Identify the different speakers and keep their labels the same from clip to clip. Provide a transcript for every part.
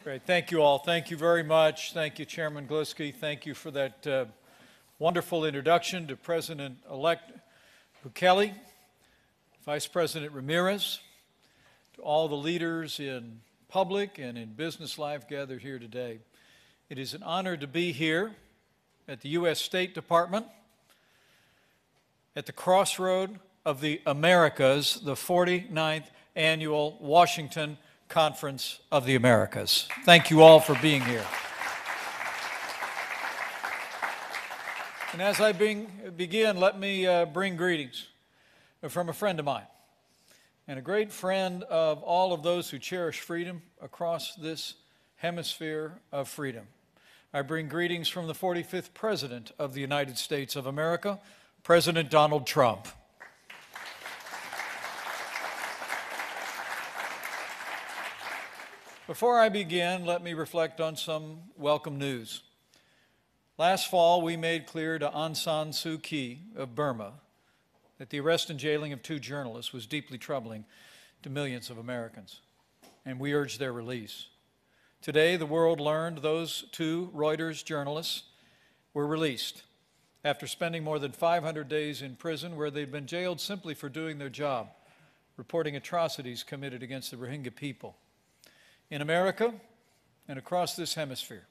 Speaker 1: Great. Thank you all. Thank you very much. Thank you, Chairman Glusky. Thank you for that wonderful introduction to President-elect Bukele, Vice President Ramirez, to all the leaders in public and in business life gathered here today. It is an honor to be here at the U.S. State Department at the crossroad of the Americas, the 49th Annual Washington Conference of the Americas. Thank you all for being here. And as I begin, let me bring greetings from a friend of mine and a great friend of all of those who cherish freedom across this hemisphere of freedom. I bring greetings from the 45th President of the United States of America, President Donald Trump. Before I begin, let me reflect on some welcome news. Last fall, we made clear to Aung San Suu Kyi of Burma that the arrest and jailing of two journalists was deeply troubling to millions of Americans, and we urged their release. Today, the world learned those two Reuters journalists were released after spending more than 500 days in prison where they'd been jailed simply for doing their job, reporting atrocities committed against the Rohingya people. In America and across this hemisphere,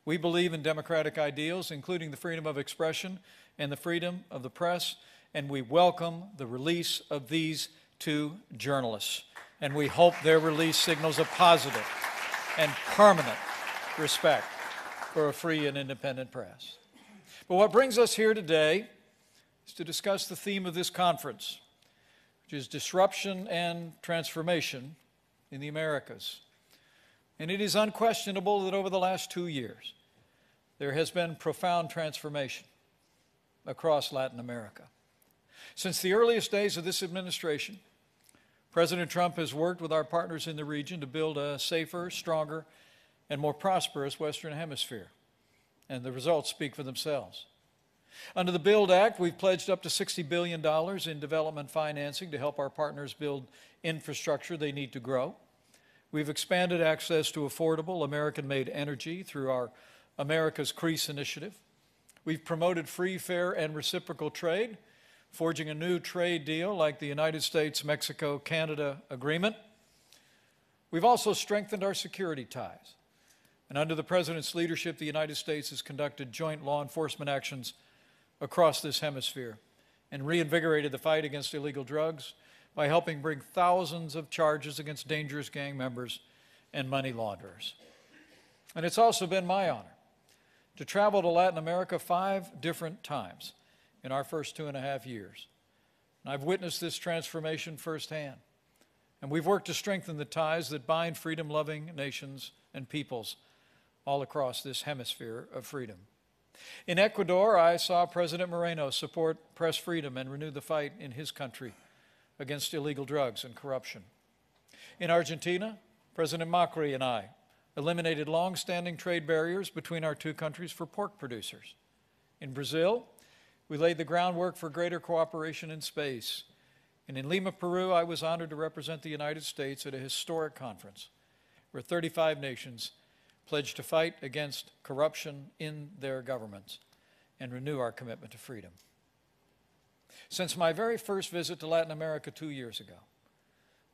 Speaker 1: we believe in democratic ideals, including the freedom of expression and the freedom of the press, and we welcome the release of these two journalists. And we hope their release signals a positive and permanent respect for a free and independent press. But what brings us here today is to discuss the theme of this conference, which is disruption and transformation in the Americas. And it is unquestionable that over the last 2 years, there has been profound transformation across Latin America. Since the earliest days of this administration, President Trump has worked with our partners in the region to build a safer, stronger, and more prosperous Western Hemisphere. And the results speak for themselves. Under the BUILD Act, we've pledged up to $60 billion in development financing to help our partners build infrastructure they need to grow. We've expanded access to affordable American-made energy through our America's Crease initiative. We've promoted free, fair, and reciprocal trade, forging a new trade deal like the United States-Mexico-Canada agreement. We've also strengthened our security ties. And under the President's leadership, the United States has conducted joint law enforcement actions across this hemisphere and reinvigorated the fight against illegal drugs by helping bring thousands of charges against dangerous gang members and money launderers. And it's also been my honor to travel to Latin America 5 different times in our first 2.5 years. And I've witnessed this transformation firsthand. And we've worked to strengthen the ties that bind freedom-loving nations and peoples all across this hemisphere of freedom. In Ecuador, I saw President Moreno support press freedom and renew the fight in his country against illegal drugs and corruption. In Argentina, President Macri and I eliminated long-standing trade barriers between our two countries for pork producers. In Brazil, we laid the groundwork for greater cooperation in space. And in Lima, Peru, I was honored to represent the United States at a historic conference where 35 nations pledged to fight against corruption in their governments and renew our commitment to freedom. Since my very first visit to Latin America 2 years ago,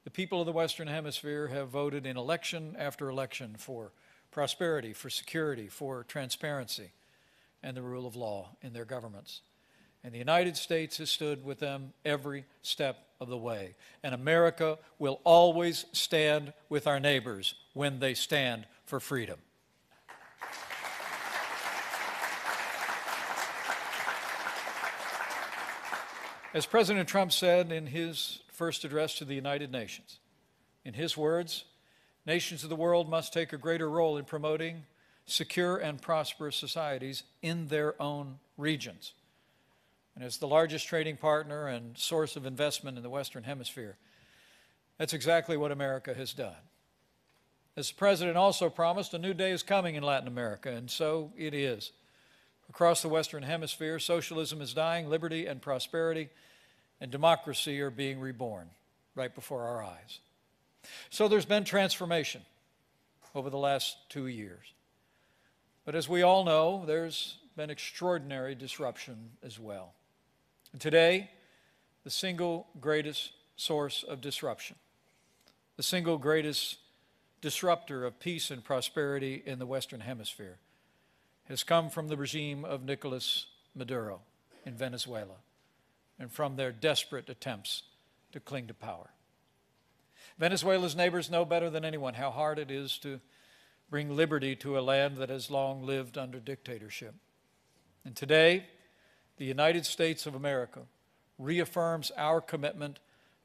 Speaker 1: the people of the Western Hemisphere have voted in election after election for prosperity, for security, for transparency, and the rule of law in their governments. And the United States has stood with them every step of the way. And America will always stand with our neighbors when they stand for freedom. As President Trump said in his first address to the United Nations, in his words, nations of the world must take a greater role in promoting secure and prosperous societies in their own regions. And as the largest trading partner and source of investment in the Western Hemisphere, that's exactly what America has done. As the President also promised, a new day is coming in Latin America, and so it is. Across the Western Hemisphere, socialism is dying, liberty and prosperity and democracy are being reborn right before our eyes. So there's been transformation. over the last 2 years. But as we all know, there's been extraordinary disruption as well. And today, the single greatest source of disruption, the single greatest disruptor of peace and prosperity in the Western Hemisphere, has come from the regime of Nicolas Maduro in Venezuela and from their desperate attempts to cling to power. Venezuela's neighbors know better than anyone how hard it is to bring liberty to a land that has long lived under dictatorship. And today, the United States of America reaffirms our commitment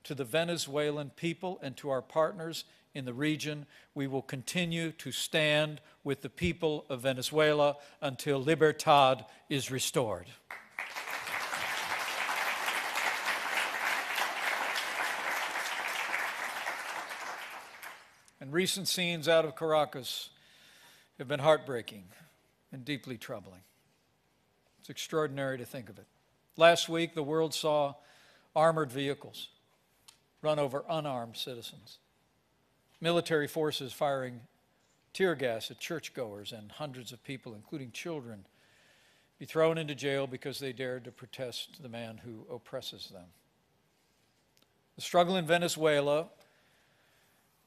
Speaker 1: to the Venezuelan people and to our partners in the region. We will continue to stand with the people of Venezuela until libertad is restored. And recent scenes out of Caracas have been heartbreaking and deeply troubling. It's extraordinary to think of it. Last week, the world saw armored vehicles run over unarmed citizens, military forces firing tear gas at churchgoers, and hundreds of people, including children, be thrown into jail because they dared to protest the man who oppresses them. The struggle in Venezuela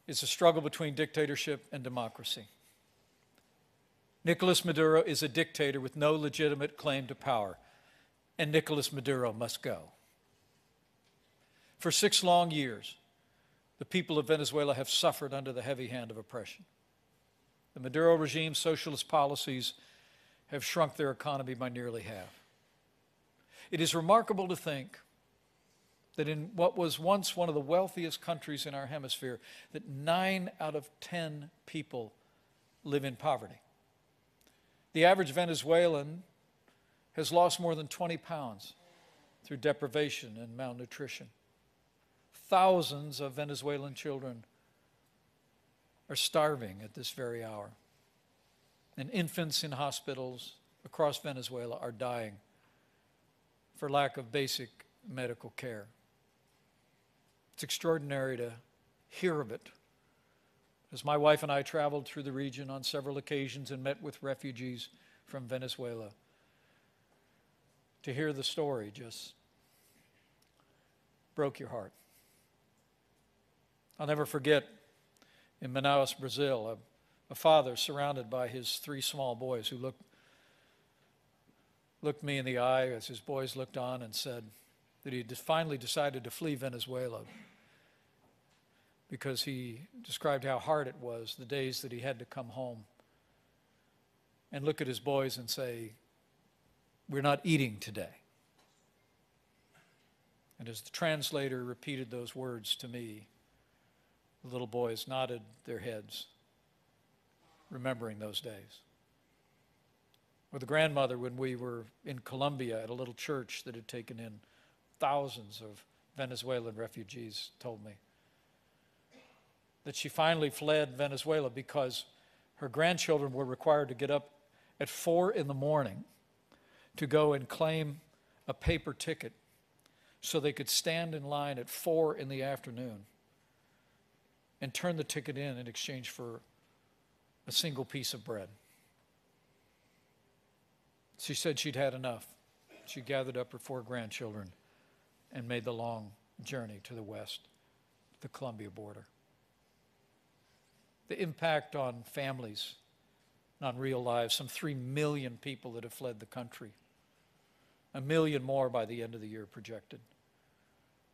Speaker 1: is a struggle between dictatorship and democracy. Nicolas Maduro is a dictator with no legitimate claim to power, and Nicolas Maduro must go. For 6 long years, the people of Venezuela have suffered under the heavy hand of oppression. The Maduro regime's socialist policies have shrunk their economy by nearly half. It is remarkable to think that in what was once one of the wealthiest countries in our hemisphere, that 9 out of 10 people live in poverty. The average Venezuelan has lost more than 20 pounds through deprivation and malnutrition. Thousands of Venezuelan children are starving at this very hour. And infants in hospitals across Venezuela are dying for lack of basic medical care. It's extraordinary to hear of it. As my wife and I traveled through the region on several occasions and met with refugees from Venezuela, to hear the story just broke your heart. I'll never forget in Manaus, Brazil, a father surrounded by his 3 small boys who looked me in the eye as his boys looked on and said that he had finally decided to flee Venezuela because he described how hard it was the days that he had to come home and look at his boys and say, "We're not eating today." And as the translator repeated those words to me, the little boys nodded their heads, remembering those days. Or the grandmother, when we were in Colombia at a little church that had taken in thousands of Venezuelan refugees, told me that she finally fled Venezuela because her grandchildren were required to get up at 4 in the morning to go and claim a paper ticket so they could stand in line at 4 in the afternoon and turn the ticket in exchange for a single piece of bread. She said she'd had enough. She gathered up her 4 grandchildren and made the long journey to the west, the Colombia border. The impact on families, on real lives, some 3 million people that have fled the country, 1 million more by the end of the year projected,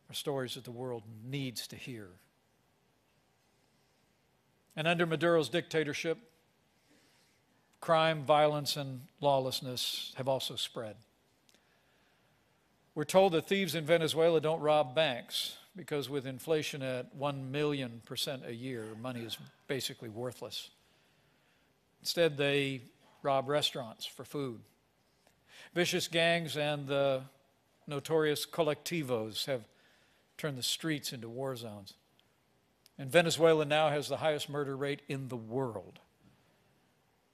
Speaker 1: are stories that the world needs to hear. And under Maduro's dictatorship, crime, violence, and lawlessness have also spread. We're told that thieves in Venezuela don't rob banks because with inflation at 1,000,000% a year, money is basically worthless. Instead, they rob restaurants for food. Vicious gangs and the notorious colectivos have turned the streets into war zones. And Venezuela now has the highest murder rate in the world.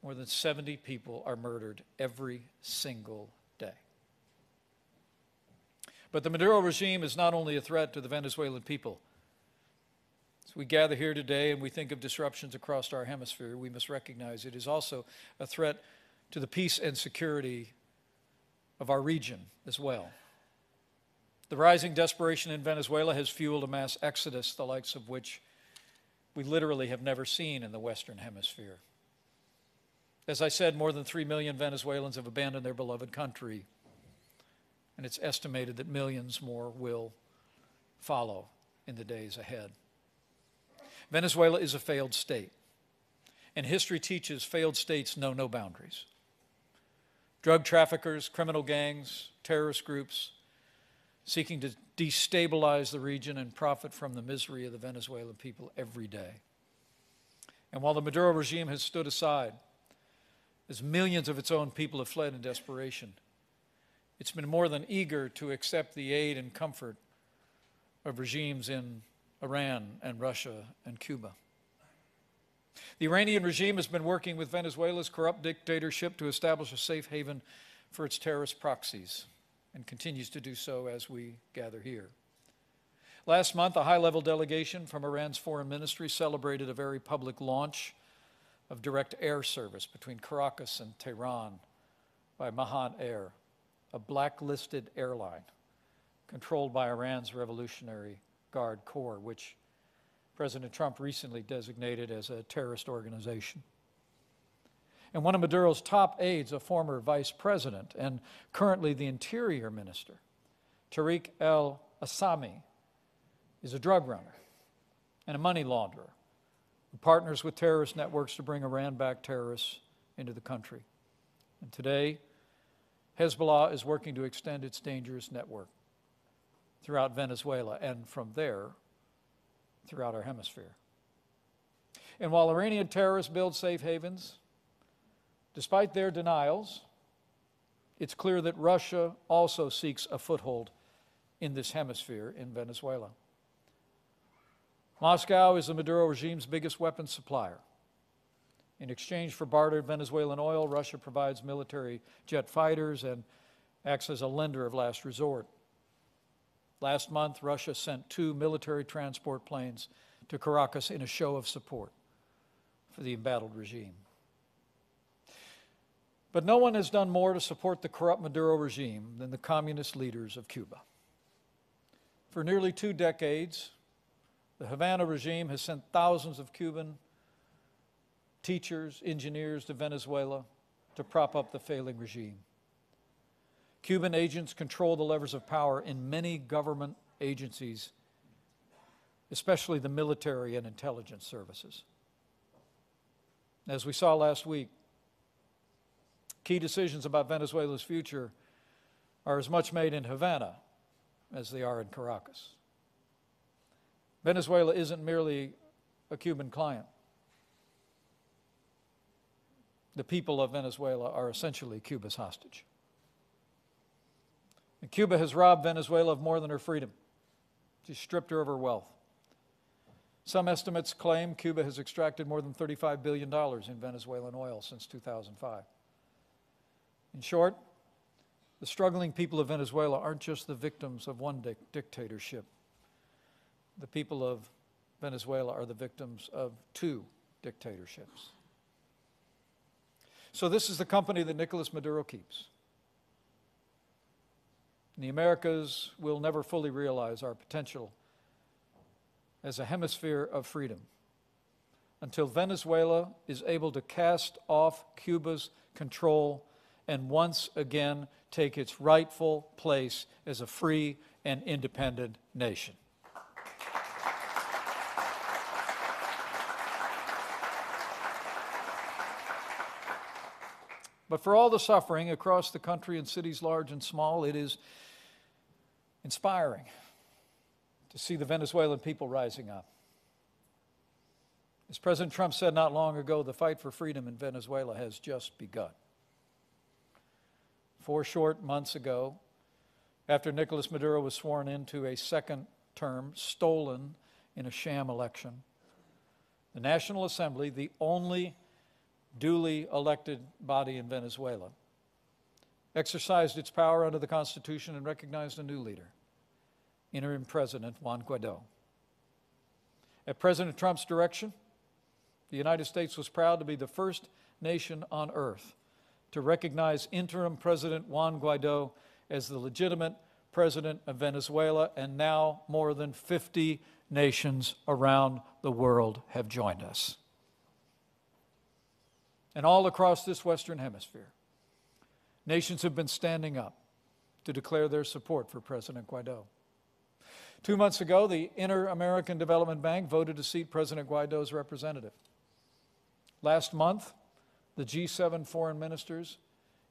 Speaker 1: More than 70 people are murdered every single day. But the Maduro regime is not only a threat to the Venezuelan people, As we gather here today and we think of disruptions across our hemisphere, we must recognize it is also a threat to the peace and security of our region as well. The rising desperation in Venezuela has fueled a mass exodus, the likes of which we literally have never seen in the Western Hemisphere. As I said, more than 3 million Venezuelans have abandoned their beloved country, and it's estimated that millions more will follow in the days ahead. Venezuela is a failed state, and history teaches failed states know no boundaries. Drug traffickers, criminal gangs, terrorist groups seeking to destabilize the region and profit from the misery of the Venezuelan people every day. And while the Maduro regime has stood aside, as millions of its own people have fled in desperation, it's been more than eager to accept the aid and comfort of regimes in Iran and Russia and Cuba. The Iranian regime has been working with Venezuela's corrupt dictatorship to establish a safe haven for its terrorist proxies, and continues to do so as we gather here. Last month, a high-level delegation from Iran's foreign ministry celebrated a very public launch of direct air service between Caracas and Tehran by Mahan Air, a blacklisted airline controlled by Iran's Revolutionary Guard Corps, which President Trump recently designated as a terrorist organization. And one of Maduro's top aides, a former vice president and currently the interior minister, Tariq el-Assami, is a drug runner and a money launderer who partners with terrorist networks to bring Iran-backed terrorists into the country. And today, Hezbollah is working to extend its dangerous network throughout Venezuela and from there throughout our hemisphere. And while Iranian terrorists build safe havens, despite their denials, it's clear that Russia also seeks a foothold in this hemisphere in Venezuela. Moscow is the Maduro regime's biggest weapons supplier. In exchange for bartered Venezuelan oil, Russia provides military jet fighters and acts as a lender of last resort. Last month, Russia sent 2 military transport planes to Caracas in a show of support for the embattled regime. But no one has done more to support the corrupt Maduro regime than the communist leaders of Cuba. For nearly 2 decades, the Havana regime has sent thousands of Cuban teachers, engineers to Venezuela to prop up the failing regime. Cuban agents control the levers of power in many government agencies, especially the military and intelligence services. As we saw last week, key decisions about Venezuela's future are as much made in Havana as they are in Caracas. Venezuela isn't merely a Cuban client. The people of Venezuela are essentially Cuba's hostage. And Cuba has robbed Venezuela of more than her freedom. She's stripped her of her wealth. Some estimates claim Cuba has extracted more than $35 billion in Venezuelan oil since 2005. In short, the struggling people of Venezuela aren't just the victims of one dictatorship. The people of Venezuela are the victims of 2 dictatorships. So this is the company that Nicolas Maduro keeps. And the Americas will never fully realize our potential as a hemisphere of freedom until Venezuela is able to cast off Cuba's control and once again take its rightful place as a free and independent nation. But for all the suffering across the country in cities large and small, it is inspiring to see the Venezuelan people rising up. As President Trump said not long ago, the fight for freedom in Venezuela has just begun. 4 short months ago, after Nicolas Maduro was sworn into a second term stolen in a sham election, the National Assembly, the only duly elected body in Venezuela, exercised its power under the Constitution and recognized a new leader, interim President Juan Guaidó. At President Trump's direction, the United States was proud to be the first nation on earth to recognize interim President Juan Guaido as the legitimate president of Venezuela, and now more than 50 nations around the world have joined us. And all across this Western Hemisphere, nations have been standing up to declare their support for President Guaido. 2 months ago, the Inter-American Development Bank voted to seat President Guaido's representative. Last month, the G7 foreign ministers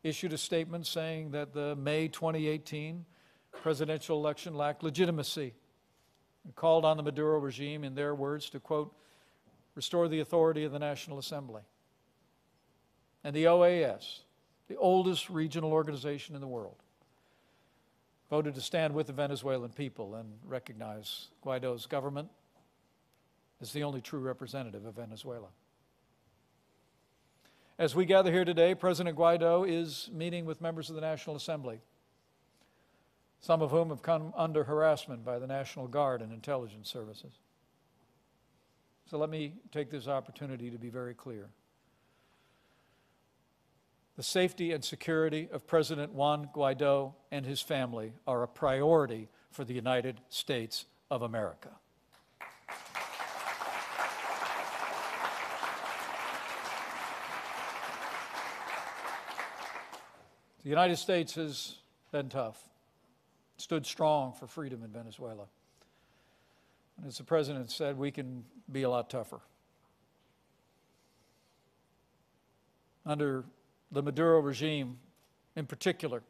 Speaker 1: issued a statement saying that the May 2018 presidential election lacked legitimacy and called on the Maduro regime, in their words, to, quote, restore the authority of the National Assembly. And the OAS, the oldest regional organization in the world, voted to stand with the Venezuelan people and recognize Guaido's government as the only true representative of Venezuela. As we gather here today, President Guaido is meeting with members of the National Assembly, some of whom have come under harassment by the National Guard and intelligence services. So let me take this opportunity to be very clear. The safety and security of President Juan Guaido and his family are a priority for the United States of America. The United States has been tough, stood strong for freedom in Venezuela. And as the President said, we can be a lot tougher. Under the Maduro regime, in particular,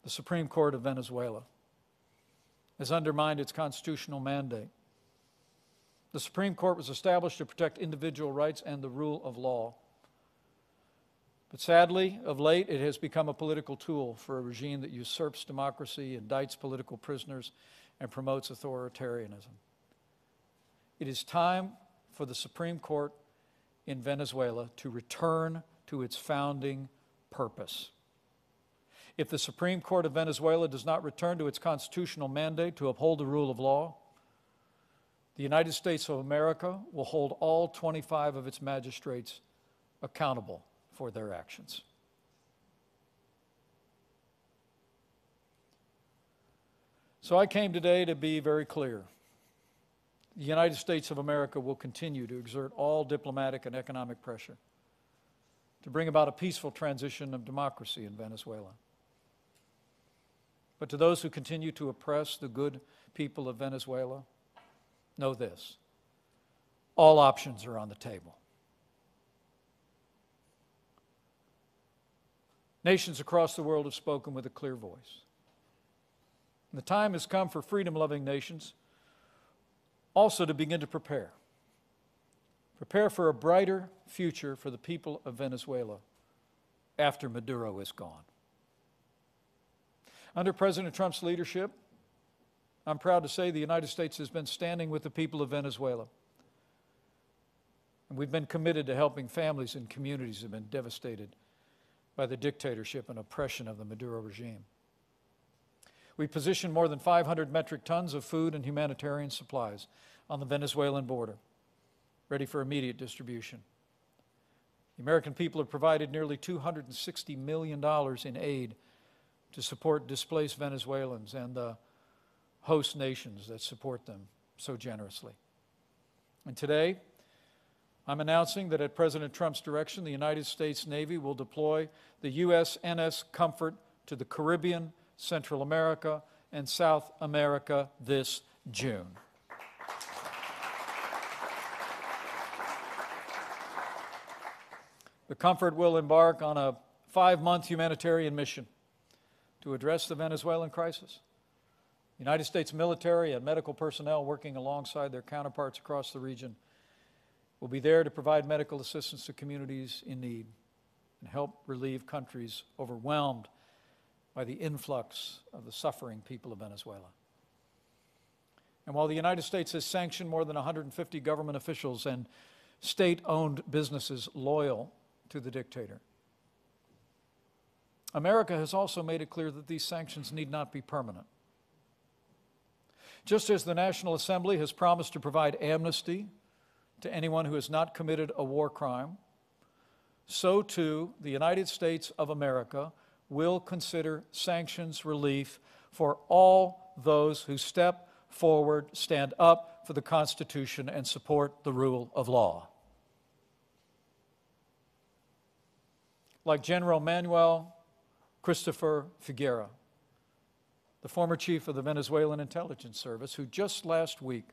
Speaker 1: the Supreme Court of Venezuela has undermined its constitutional mandate. The Supreme Court was established to protect individual rights and the rule of law. But sadly, of late, it has become a political tool for a regime that usurps democracy, indicts political prisoners, and promotes authoritarianism. It is time for the Supreme Court in Venezuela to return to its founding purpose. If the Supreme Court of Venezuela does not return to its constitutional mandate to uphold the rule of law, the United States of America will hold all 25 of its magistrates accountable for their actions. So I came today to be very clear. The United States of America will continue to exert all diplomatic and economic pressure to bring about a peaceful transition of democracy in Venezuela. But to those who continue to oppress the good people of Venezuela, know this: all options are on the table. Nations across the world have spoken with a clear voice. And the time has come for freedom-loving nations also to begin to prepare. Prepare for a brighter future for the people of Venezuela after Maduro is gone. Under President Trump's leadership, I'm proud to say the United States has been standing with the people of Venezuela. And we've been committed to helping families and communities that have been devastated by the dictatorship and oppression of the Maduro regime. We positioned more than 500 metric tons of food and humanitarian supplies on the Venezuelan border, ready for immediate distribution. The American people have provided nearly $260 million in aid to support displaced Venezuelans and the host nations that support them so generously. And today, I'm announcing that at President Trump's direction, the United States Navy will deploy the USNS Comfort to the Caribbean, Central America, and South America this June. The Comfort will embark on a 5-month humanitarian mission to address the Venezuelan crisis. The United States military and medical personnel working alongside their counterparts across the region will be there to provide medical assistance to communities in need and help relieve countries overwhelmed by the influx of the suffering people of Venezuela. And while the United States has sanctioned more than 150 government officials and state-owned businesses loyal to the dictator, America has also made it clear that these sanctions need not be permanent. Just as the National Assembly has promised to provide amnesty to anyone who has not committed a war crime, so too the United States of America will consider sanctions relief for all those who step forward, stand up for the Constitution, and support the rule of law. Like General Manuel Christopher Figuera, the former chief of the Venezuelan intelligence service, who just last week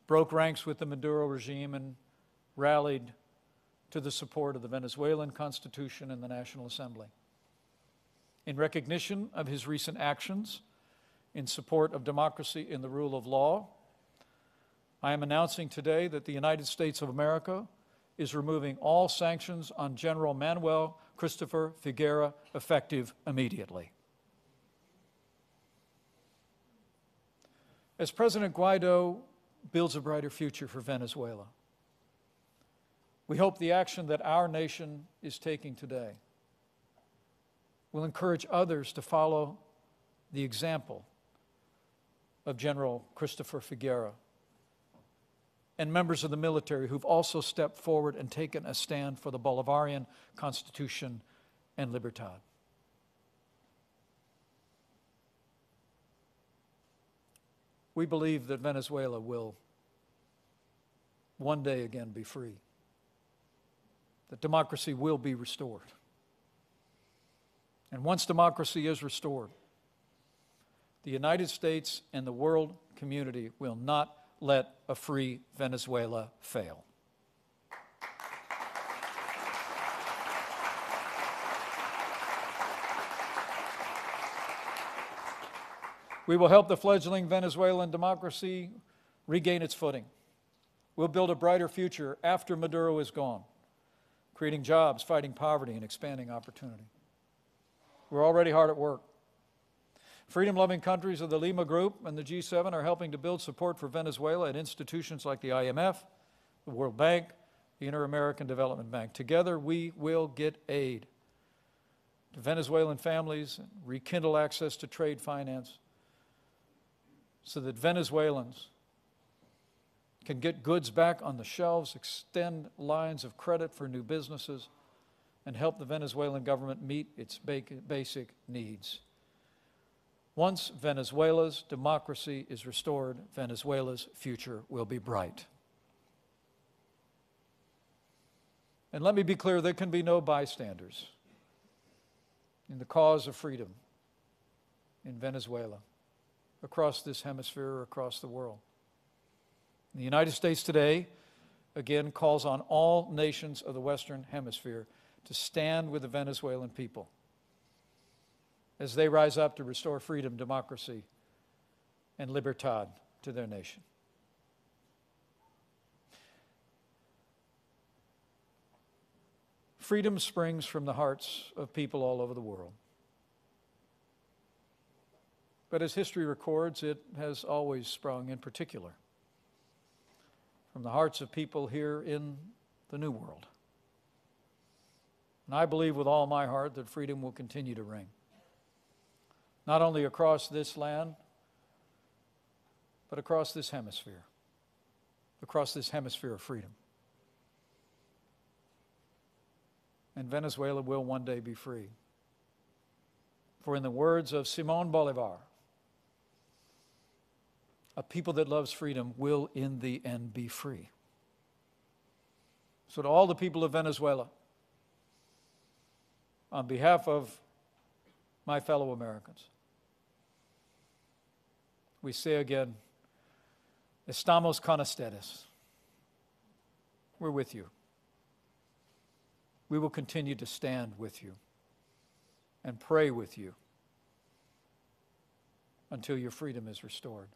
Speaker 1: broke ranks with the Maduro regime and rallied to the support of the Venezuelan Constitution and the National Assembly. In recognition of his recent actions in support of democracy and the rule of law, I am announcing today that the United States of America is removing all sanctions on General Manuel Christopher Figuera effective immediately. As President Guaido builds a brighter future for Venezuela, we hope the action that our nation is taking today will encourage others to follow the example of General Christopher Figuera and members of the military who've also stepped forward and taken a stand for the Bolivarian Constitution and Libertad. We believe that Venezuela will one day again be free, that democracy will be restored. And once democracy is restored, the United States and the world community will not let a free Venezuela fail. We will help the fledgling Venezuelan democracy regain its footing. We'll build a brighter future after Maduro is gone, creating jobs, fighting poverty, and expanding opportunity. We're already hard at work. Freedom-loving countries of the Lima Group and the G7 are helping to build support for Venezuela at institutions like the IMF, the World Bank, the Inter-American Development Bank. Together, we will get aid to Venezuelan families and rekindle access to trade finance so that Venezuelans can get goods back on the shelves, extend lines of credit for new businesses, and help the Venezuelan government meet its basic needs. Once Venezuela's democracy is restored, Venezuela's future will be bright. And let me be clear, there can be no bystanders in the cause of freedom in Venezuela, across this hemisphere, or across the world. The United States today, again, calls on all nations of the Western Hemisphere to stand with the Venezuelan people as they rise up to restore freedom, democracy, and libertad to their nation. Freedom springs from the hearts of people all over the world. But as history records, it has always sprung in particular from the hearts of people here in the New World. And I believe with all my heart that freedom will continue to reign, not only across this land, but across this hemisphere of freedom. And Venezuela will one day be free. For in the words of Simón Bolívar, a people that loves freedom will in the end be free. So to all the people of Venezuela, on behalf of my fellow Americans, we say again, estamos con ustedes. We're with you. We will continue to stand with you and pray with you until your freedom is restored.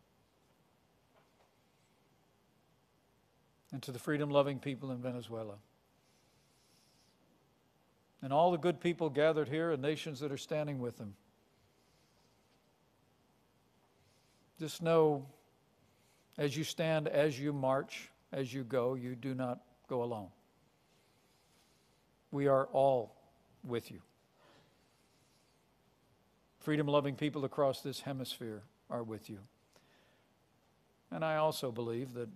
Speaker 1: And to the freedom-loving people in Venezuela, and all the good people gathered here and nations that are standing with them, just know, as you stand, as you march, as you go, you do not go alone. We are all with you. Freedom-loving people across this hemisphere are with you. And I also believe that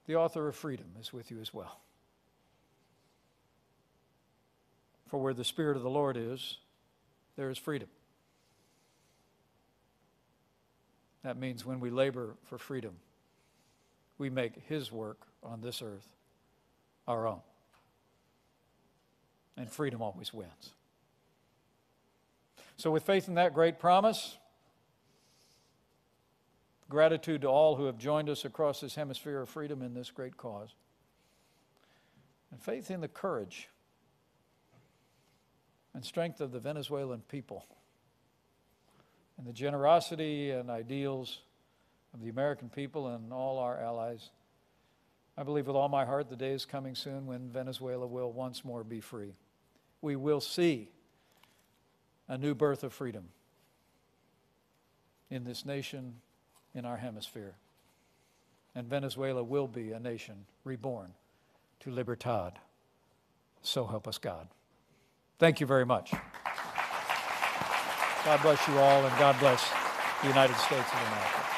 Speaker 1: the author of freedom is with you as well. For where the Spirit of the Lord is, there is freedom. That means when we labor for freedom, we make His work on this earth our own. And freedom always wins. So with faith in that great promise, gratitude to all who have joined us across this hemisphere of freedom in this great cause, and faith in the courage and strength of the Venezuelan people, and the generosity and ideals of the American people and all our allies, I believe with all my heart the day is coming soon when Venezuela will once more be free. We will see a new birth of freedom in this nation, in our hemisphere. And Venezuela will be a nation reborn to libertad. So help us God. Thank you very much. God bless you all, and God bless the United States of America.